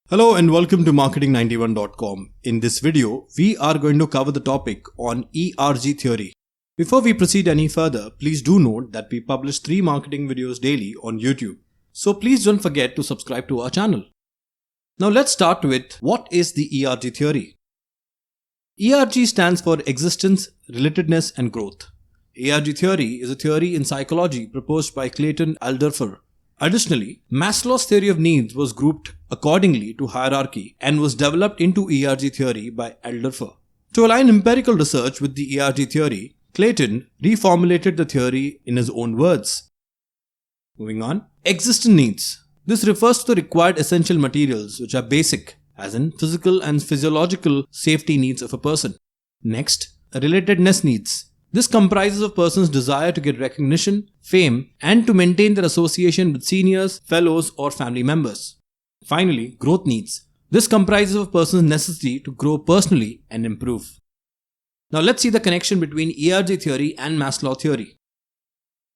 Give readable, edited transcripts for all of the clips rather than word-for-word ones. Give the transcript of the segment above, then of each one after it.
Hello and welcome to marketing91.com. In this video, we are going to cover the topic on ERG theory. Before we proceed any further, please do note that we publish 3 marketing videos daily on YouTube. So please don't forget to subscribe to our channel. Now let's start with what is the ERG theory. ERG stands for Existence, Relatedness and Growth. ERG theory is a theory in psychology proposed by Clayton Alderfer. Additionally, Maslow's theory of needs was grouped accordingly to hierarchy and was developed into ERG theory by Alderfer. To align empirical research with the ERG theory, Clayton reformulated the theory in his own words. Moving on, existence needs. This refers to the required essential materials which are basic, as in physical and physiological safety needs of a person. Next, relatedness needs. This comprises of a person's desire to get recognition, fame, and to maintain their association with seniors, fellows, or family members. Finally, growth needs. This comprises of a person's necessity to grow personally and improve. Now let's see the connection between ERG theory and Maslow theory.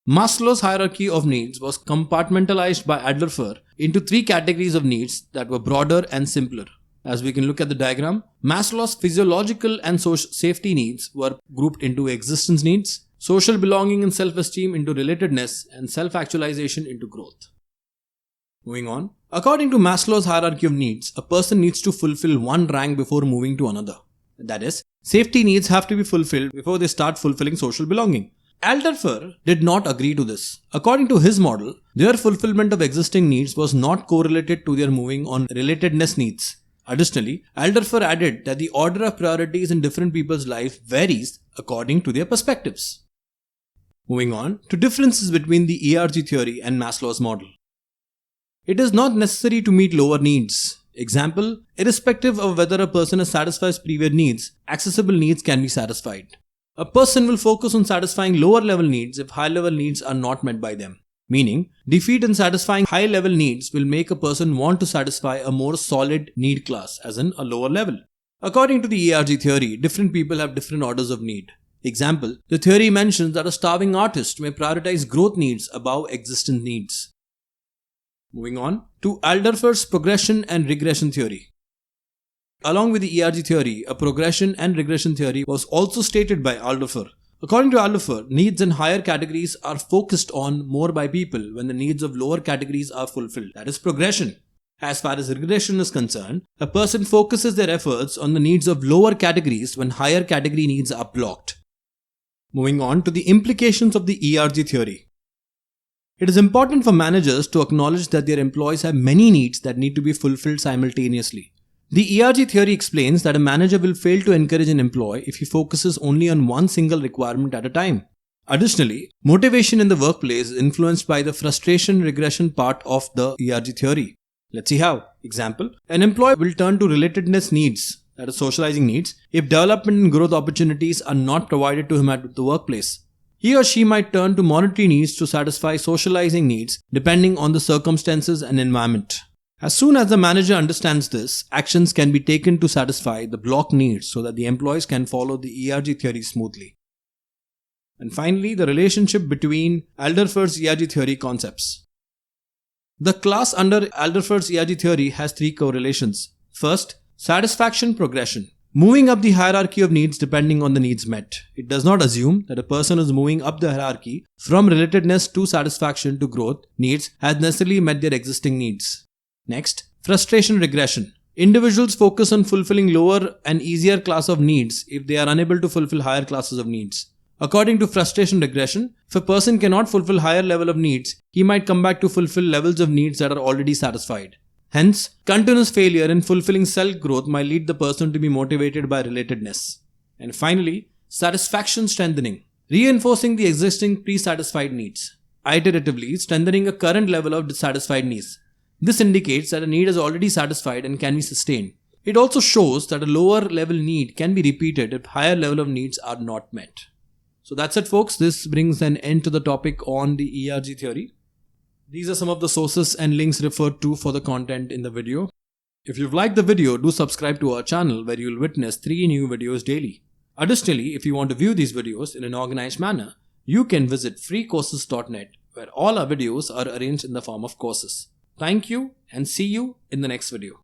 Maslow's hierarchy of needs was compartmentalized by Alderfer into 3 categories of needs that were broader and simpler. As we can look at the diagram, Maslow's physiological and social safety needs were grouped into existence needs, social belonging and self-esteem into relatedness, and self-actualization into growth. Moving on, according to Maslow's hierarchy of needs, a person needs to fulfill one rank before moving to another. That is, safety needs have to be fulfilled before they start fulfilling social belonging. Alderfer did not agree to this. According to his model, their fulfillment of existing needs was not correlated to their moving on relatedness needs. Additionally, Alderfer added that the order of priorities in different people's life varies according to their perspectives. Moving on to differences between the ERG theory and Maslow's model. It is not necessary to meet lower needs. Example, irrespective of whether a person satisfies previous needs, accessible needs can be satisfied. A person will focus on satisfying lower level needs if high level needs are not met by them. Meaning, defeat in satisfying high level needs will make a person want to satisfy a more solid need class, as in a lower level. According to the ERG theory, different people have different orders of need. Example, the theory mentions that a starving artist may prioritize growth needs above existence needs. Moving on to Alderfer's progression and regression theory. Along with the ERG theory, a progression and regression theory was also stated by Alderfer. According to Alderfer, needs in higher categories are focused on more by people when the needs of lower categories are fulfilled. That is progression. As far as regression is concerned, a person focuses their efforts on the needs of lower categories when higher category needs are blocked. Moving on to the implications of the ERG theory. It is important for managers to acknowledge that their employees have many needs that need to be fulfilled simultaneously. The ERG theory explains that a manager will fail to encourage an employee if he focuses only on one single requirement at a time. Additionally, motivation in the workplace is influenced by the frustration regression part of the ERG theory. Let's see how. Example, an employee will turn to relatedness needs, that is socializing needs, if development and growth opportunities are not provided to him at the workplace. He or she might turn to monetary needs to satisfy socializing needs depending on the circumstances and environment. As soon as the manager understands this, actions can be taken to satisfy the block needs so that the employees can follow the ERG theory smoothly. And finally, the relationship between Alderfer's ERG theory concepts. The class under Alderfer's ERG theory has 3 correlations. First, satisfaction progression. Moving up the hierarchy of needs depending on the needs met. It does not assume that a person is moving up the hierarchy from relatedness to satisfaction to growth needs has necessarily met their existing needs. Next, frustration regression. Individuals focus on fulfilling lower and easier class of needs if they are unable to fulfill higher classes of needs. According to frustration regression, if a person cannot fulfill higher level of needs, he might come back to fulfill levels of needs that are already satisfied. Hence, continuous failure in fulfilling self-growth might lead the person to be motivated by relatedness. And finally, satisfaction strengthening. Reinforcing the existing pre-satisfied needs. Iteratively strengthening a current level of dissatisfied needs. This indicates that a need is already satisfied and can be sustained. It also shows that a lower level need can be repeated if higher level of needs are not met. So that's it folks, this brings an end to the topic on the ERG theory. These are some of the sources and links referred to for the content in the video. If you've liked the video, do subscribe to our channel where you'll witness 3 new videos daily. Additionally, if you want to view these videos in an organized manner, you can visit freecourses.net where all our videos are arranged in the form of courses. Thank you and see you in the next video.